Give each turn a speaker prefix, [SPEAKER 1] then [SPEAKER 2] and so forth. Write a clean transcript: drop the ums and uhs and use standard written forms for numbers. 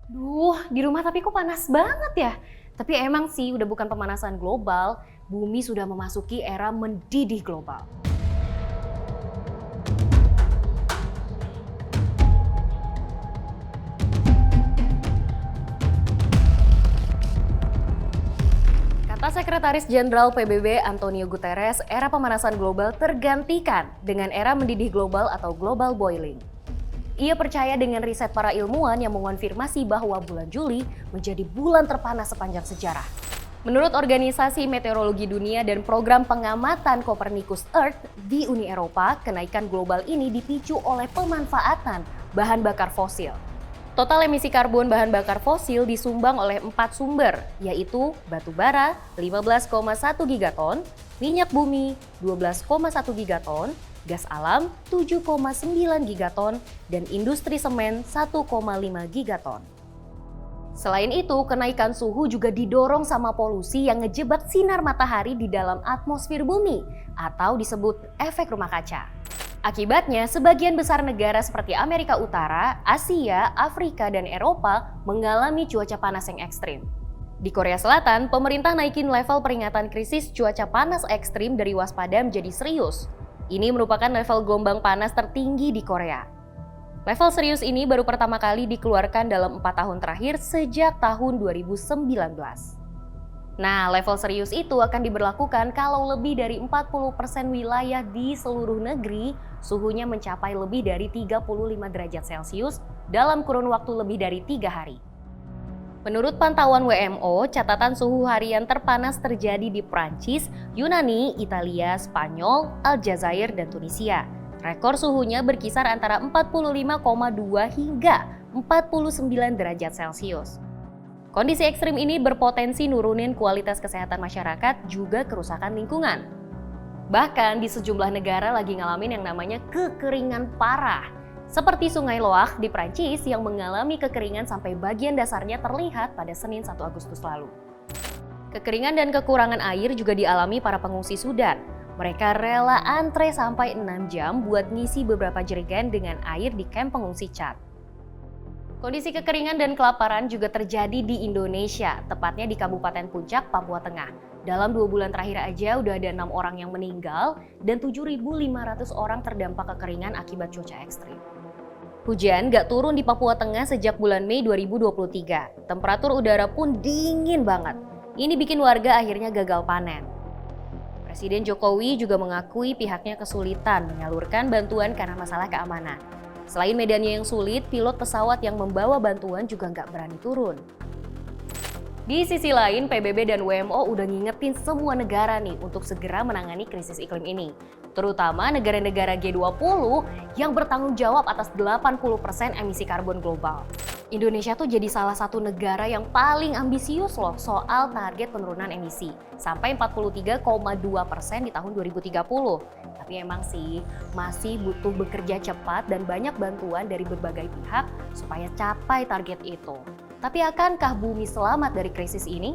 [SPEAKER 1] Duh, di rumah tapi kok panas banget ya? Tapi emang sih udah bukan pemanasan global, bumi sudah memasuki era mendidih global. Kata Sekretaris Jenderal PBB Antonio Guterres, era pemanasan global tergantikan dengan era mendidih global atau global boiling. Ia percaya dengan riset para ilmuwan yang mengonfirmasi bahwa bulan Juli menjadi bulan terpanas sepanjang sejarah. Menurut Organisasi Meteorologi Dunia dan Program Pengamatan Copernicus Earth di Uni Eropa, kenaikan global ini dipicu oleh pemanfaatan bahan bakar fosil. Total emisi karbon bahan bakar fosil disumbang oleh 4 sumber, yaitu batu bara 15,1 gigaton, minyak bumi 12,1 gigaton, gas alam 7,9 gigaton, dan industri semen 1,5 gigaton. Selain itu, kenaikan suhu juga didorong sama polusi yang ngejebak sinar matahari di dalam atmosfer bumi atau disebut efek rumah kaca. Akibatnya, sebagian besar negara seperti Amerika Utara, Asia, Afrika, dan Eropa mengalami cuaca panas yang ekstrim. Di Korea Selatan, pemerintah naikin level peringatan krisis cuaca panas ekstrim dari waspada menjadi serius. Ini merupakan level gelombang panas tertinggi di Korea. Level serius ini baru pertama kali dikeluarkan dalam 4 tahun terakhir sejak tahun 2019. Nah, level serius itu akan diberlakukan kalau lebih dari 40% wilayah di seluruh negeri suhunya mencapai lebih dari 35 derajat Celcius dalam kurun waktu lebih dari 3 hari. Menurut pantauan WMO, catatan suhu harian terpanas terjadi di Prancis, Yunani, Italia, Spanyol, Aljazair, dan Tunisia. Rekor suhunya berkisar antara 45,2 hingga 49 derajat Celcius. Kondisi ekstrim ini berpotensi nurunin kualitas kesehatan masyarakat juga kerusakan lingkungan. Bahkan di sejumlah negara lagi ngalamin yang namanya kekeringan parah. Seperti Sungai Loire di Prancis yang mengalami kekeringan sampai bagian dasarnya terlihat pada Senin 1 Agustus lalu. Kekeringan dan kekurangan air juga dialami para pengungsi Sudan. Mereka rela antre sampai 6 jam buat ngisi beberapa jerigen dengan air di kamp pengungsi Chad. Kondisi kekeringan dan kelaparan juga terjadi di Indonesia, tepatnya di Kabupaten Puncak, Papua Tengah. Dalam 2 bulan terakhir aja udah ada 6 orang yang meninggal dan 7.500 orang terdampak kekeringan akibat cuaca ekstrim. Hujan gak turun di Papua Tengah sejak bulan Mei 2023. Temperatur udara pun dingin banget. Ini bikin warga akhirnya gagal panen. Presiden Jokowi juga mengakui pihaknya kesulitan menyalurkan bantuan karena masalah keamanan. Selain medannya yang sulit, pilot pesawat yang membawa bantuan juga nggak berani turun. Di sisi lain, PBB dan WMO udah ngingetin semua negara nih untuk segera menangani krisis iklim ini. Terutama negara-negara G20 yang bertanggung jawab atas 80% emisi karbon global. Indonesia tuh jadi salah satu negara yang paling ambisius loh soal target penurunan emisi. Sampai 43,2% di tahun 2030. Tapi emang sih masih butuh bekerja cepat dan banyak bantuan dari berbagai pihak supaya capai target itu. Tapi akankah bumi selamat dari krisis ini?